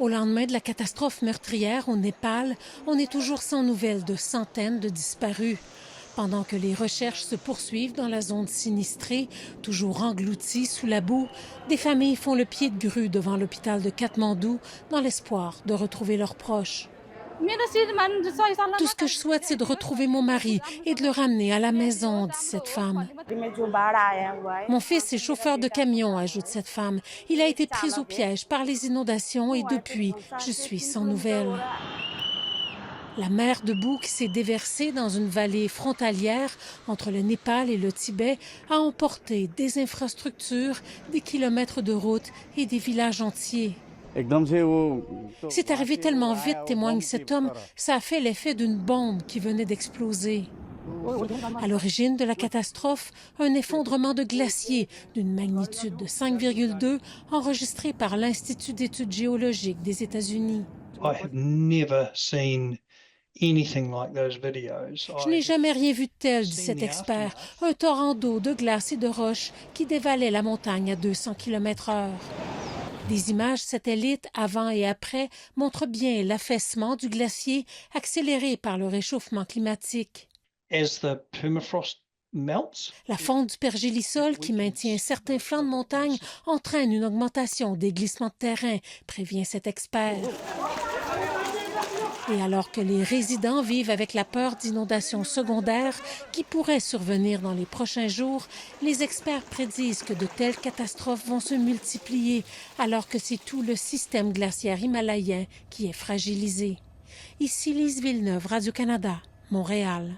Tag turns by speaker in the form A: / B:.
A: Au lendemain de la catastrophe meurtrière au Népal, on est toujours sans nouvelles de centaines de disparus. Pendant que les recherches se poursuivent dans la zone sinistrée, toujours engloutie sous la boue, des familles font le pied de grue devant l'hôpital de Katmandou dans l'espoir de retrouver leurs proches. Tout ce que je souhaite, c'est de retrouver mon mari et de le ramener à la maison, dit cette femme. Mon fils est chauffeur de camion, ajoute cette femme. Il a été pris au piège par les inondations et depuis, je suis sans nouvelles. La mer de boue qui s'est déversée dans une vallée frontalière entre le Népal et le Tibet a emporté des infrastructures, des kilomètres de routes et des villages entiers. C'est arrivé tellement vite, témoigne cet homme, ça a fait l'effet d'une bombe qui venait d'exploser. À l'origine de la catastrophe, un effondrement de glacier d'une magnitude de 5,2 enregistré par l'Institut d'études géologiques des États-Unis. Je n'ai jamais rien vu de tel, dit cet expert. Un torrent d'eau, de glace et de roches qui dévalait la montagne à 200 km/h. Des images satellites avant et après montrent bien l'affaissement du glacier accéléré par le réchauffement climatique. La fonte du pergélisol qui maintient certains flancs de montagne entraîne une augmentation des glissements de terrain, prévient cet expert. Et alors que les résidents vivent avec la peur d'inondations secondaires qui pourraient survenir dans les prochains jours, les experts prédisent que de telles catastrophes vont se multiplier alors que c'est tout le système glaciaire himalayen qui est fragilisé. Ici Lise Villeneuve, Radio-Canada, Montréal.